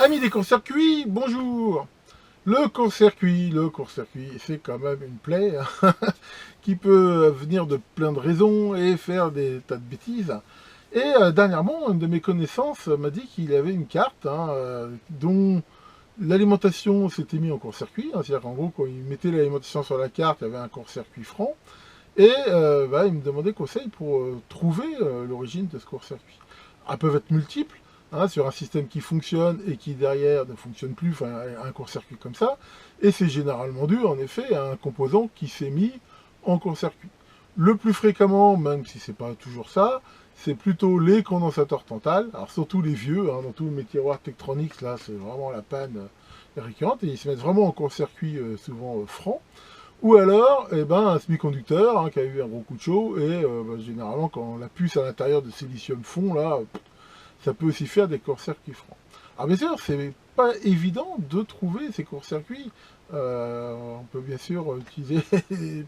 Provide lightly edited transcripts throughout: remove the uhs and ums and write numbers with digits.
Amis des courts-circuits, bonjour. Le court-circuit, c'est quand même une plaie hein, qui peut venir de plein de raisons et faire des tas de bêtises. Et dernièrement, une de mes connaissances m'a dit qu'il avait une carte dont l'alimentation s'était mise en court-circuit. Hein, c'est-à-dire qu'en gros, quand il mettait l'alimentation sur la carte, il y avait un court-circuit franc. Et il me demandait conseil pour trouver l'origine de ce court-circuit. Elles peuvent être multiples, hein, sur un système qui fonctionne et qui derrière ne fonctionne plus, enfin un court-circuit comme ça, et c'est généralement dû en effet à un composant qui s'est mis en court-circuit. Le plus fréquemment, même si c'est pas toujours ça, c'est plutôt les condensateurs Tantal, alors surtout les vieux, hein, dans tous mes tiroirs Tektronix, là c'est vraiment la panne récurrente, et ils se mettent vraiment en court-circuit souvent franc. Ou alors, un semi-conducteur hein, qui a eu un gros coup de chaud, et généralement, quand la puce à l'intérieur de silicium fond, là, ça peut aussi faire des courts-circuits francs. Alors bien sûr, c'est pas évident de trouver ces courts-circuits. On peut bien sûr utiliser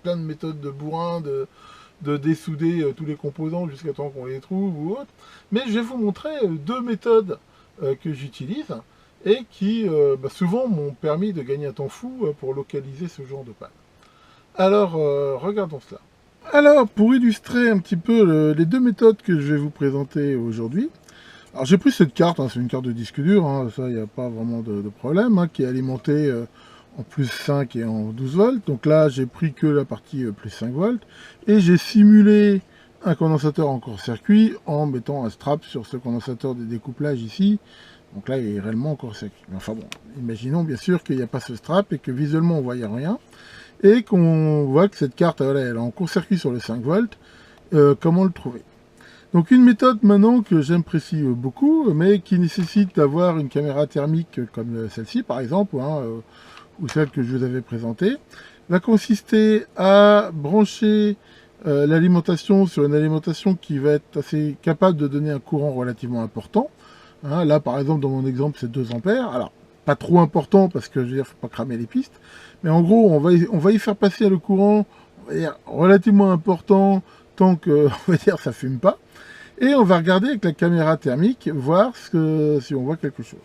plein de méthodes de bourrin, de dessouder tous les composants jusqu'à temps qu'on les trouve ou autre. Mais je vais vous montrer deux méthodes que j'utilise et qui souvent m'ont permis de gagner un temps fou pour localiser ce genre de panne. Alors, regardons cela. Alors, pour illustrer un petit peu les deux méthodes que je vais vous présenter aujourd'hui, alors j'ai pris cette carte, hein, c'est une carte de disque dur, hein, ça il n'y a pas vraiment de problème, hein, qui est alimentée en plus 5 et en 12 volts. Donc là, j'ai pris que la partie plus 5 volts, et j'ai simulé un condensateur en court-circuit en mettant un strap sur ce condensateur de découplage ici. Donc là, il est réellement en court-circuit. Enfin bon, imaginons bien sûr qu'il n'y a pas ce strap et que visuellement on ne voyait rien. Et qu'on voit que cette carte, voilà, elle est en court-circuit sur les 5 volts. Comment le trouver? Donc une méthode maintenant que j'apprécie beaucoup, mais qui nécessite d'avoir une caméra thermique comme celle-ci par exemple, hein, ou celle que je vous avais présentée, va consister à brancher l'alimentation sur une alimentation qui va être assez capable de donner un courant relativement important. Hein, là par exemple dans mon exemple c'est 2 ampères. Alors pas trop important parce que je veux dire faut pas cramer les pistes, mais en gros on va y faire passer le courant, on va dire, relativement important tant que on va dire ça fume pas, et on va regarder avec la caméra thermique voir si on voit quelque chose.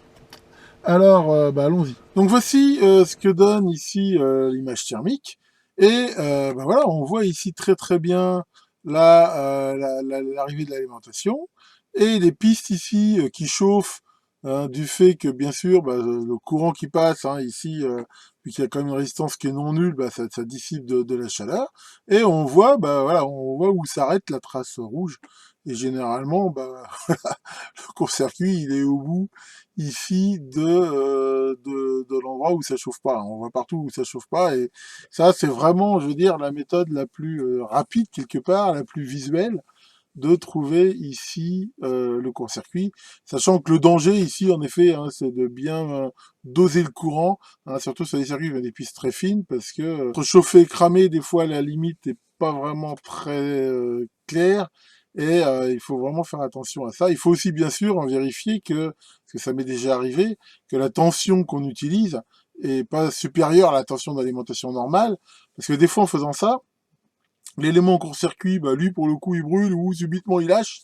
Alors allons-y. Donc voici ce que donne ici l'image thermique, et voilà, on voit ici très très bien l'arrivée de l'alimentation et les pistes ici qui chauffent hein, du fait que bien sûr le courant qui passe hein, ici, vu qu'il y a quand même une résistance qui est non nulle, ça dissipe de la chaleur, et on voit voilà, on voit où s'arrête la trace rouge, et généralement le court-circuit il est au bout ici de l'endroit où ça chauffe pas. On voit partout où ça chauffe pas, et ça c'est vraiment, je veux dire, la méthode la plus rapide quelque part, la plus visuelle de trouver ici le court-circuit, sachant que le danger ici en effet hein, c'est de bien doser le courant, hein, surtout sur les circuits avec des pistes très fines, parce que entre chauffer et cramer des fois la limite n'est pas vraiment très claire, et il faut vraiment faire attention à ça. Il faut aussi bien sûr en vérifier parce que ça m'est déjà arrivé, que la tension qu'on utilise est pas supérieure à la tension d'alimentation normale, parce que des fois en faisant ça, l'élément en court-circuit, lui pour le coup il brûle ou subitement il lâche,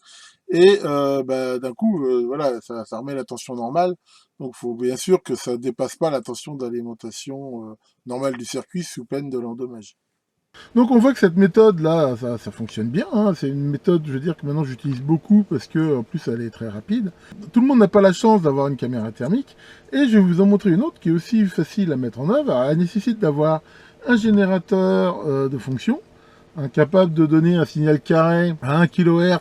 et d'un coup voilà, ça remet la tension normale. Donc il faut bien sûr que ça dépasse pas la tension d'alimentation normale du circuit sous peine de l'endommager. Donc on voit que cette méthode là, ça fonctionne bien, hein. C'est une méthode, je veux dire, que maintenant j'utilise beaucoup parce que en plus elle est très rapide. Tout le monde n'a pas la chance d'avoir une caméra thermique, et je vais vous en montrer une autre qui est aussi facile à mettre en œuvre. Alors, elle nécessite d'avoir un générateur de fonction, hein, capable de donner un signal carré à 1 kHz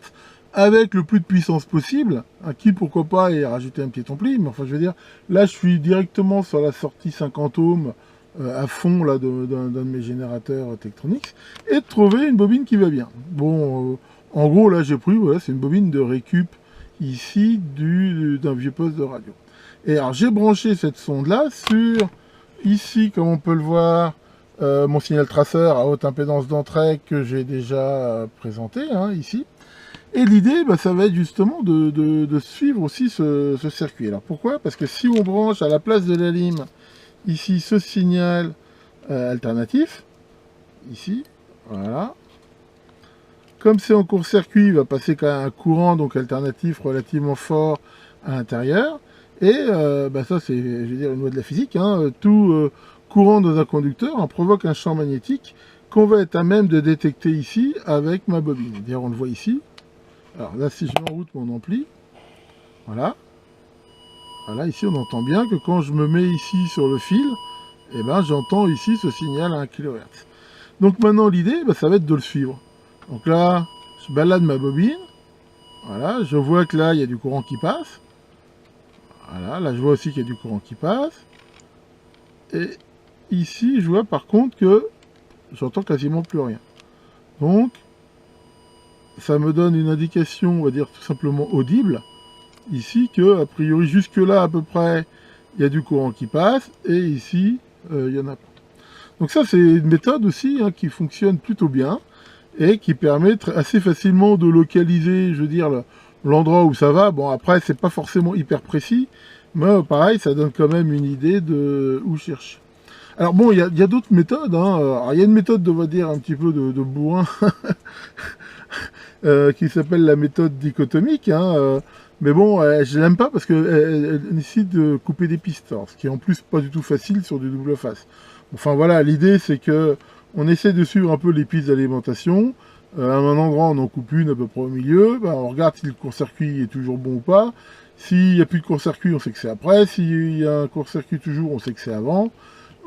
avec le plus de puissance possible, hein, qui pourquoi pas et rajouter un petit ampli, mais enfin je veux dire, là je suis directement sur la sortie 50 ohms à fond là d'un de mes générateurs Tektronix, et de trouver une bobine qui va bien. Bon, en gros là j'ai pris, voilà, c'est une bobine de récup ici d'un vieux poste de radio. Et alors j'ai branché cette sonde là sur, ici comme on peut le voir, mon signal traceur à haute impédance d'entrée que j'ai déjà présenté hein, ici. Et l'idée, ça va être justement de suivre aussi ce circuit. Alors pourquoi? Parce que si on branche à la place de la lime, ici, ce signal alternatif, ici, voilà. Comme c'est en court-circuit, il va passer quand même un courant donc alternatif relativement fort à l'intérieur. Et ça c'est, je veux dire, une loi de la physique, hein, tout courant dans un conducteur provoque un champ magnétique qu'on va être à même de détecter ici avec ma bobine. D'ailleurs on le voit ici. Alors là si je mets en route mon ampli, voilà. Voilà, ici on entend bien que quand je me mets ici sur le fil, eh ben, j'entends ici ce signal à 1 kHz. Donc maintenant l'idée, ça va être de le suivre. Donc là, je balade ma bobine. Voilà, je vois que là, il y a du courant qui passe. Voilà, là je vois aussi qu'il y a du courant qui passe. Et ici, je vois par contre que j'entends quasiment plus rien. Donc, ça me donne une indication, on va dire tout simplement audible, ici que, a priori, jusque là à peu près, il y a du courant qui passe, et ici, il y en a pas. Donc ça, c'est une méthode aussi qui fonctionne plutôt bien, et qui permet assez facilement de localiser, je veux dire, l'endroit où ça va. Bon, après, c'est pas forcément hyper précis, mais pareil, ça donne quand même une idée de où chercher. Alors bon, il y a d'autres méthodes. Alors, il y a une méthode, on va dire, un petit peu de bourrin, qui s'appelle la méthode dichotomique. Mais bon, je l'aime pas parce qu'elle nécessite de couper des pistes, ce qui est en plus pas du tout facile sur du double face. Enfin voilà, l'idée c'est que on essaie de suivre un peu les pistes d'alimentation. À un endroit, on en coupe une à peu près au milieu. On regarde si le court-circuit est toujours bon ou pas. S'il n'y a plus de court-circuit, on sait que c'est après. S'il y a un court-circuit toujours, on sait que c'est avant.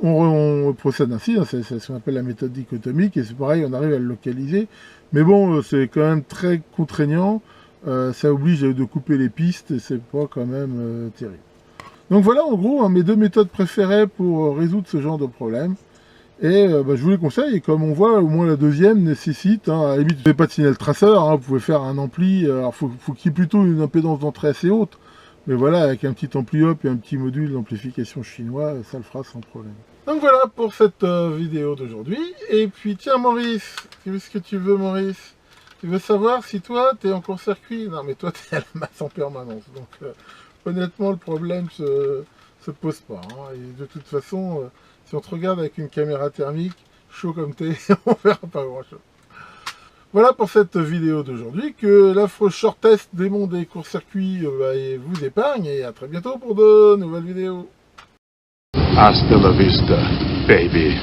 On procède ainsi, c'est ce qu'on appelle la méthode dichotomique, et c'est pareil, on arrive à le localiser. Mais bon, c'est quand même très contraignant. Ça oblige de couper les pistes, et c'est pas quand même terrible. Donc voilà, en gros, mes deux méthodes préférées pour résoudre ce genre de problème. Et je vous les conseille, et comme on voit, au moins la deuxième nécessite, à la limite, vous n'avez pas de signal traceur, vous pouvez faire un ampli, alors faut qu'il y ait plutôt une impédance d'entrée assez haute, mais voilà, avec un petit ampli up et un petit module d'amplification chinois, ça le fera sans problème. Donc voilà pour cette vidéo d'aujourd'hui, et puis tiens Maurice, qu'est-ce que tu veux Maurice? Tu veux savoir si toi, tu es en court-circuit? Non mais toi, tu es à la masse en permanence, donc honnêtement, le problème se pose pas, et de toute façon... si on te regarde avec une caméra thermique, chaud comme t'es, on verra pas grand chose. Voilà pour cette vidéo d'aujourd'hui, que l'affreux short test des mondes des courts-circuits vous épargne, et à très bientôt pour de nouvelles vidéos. Hasta la vista, baby.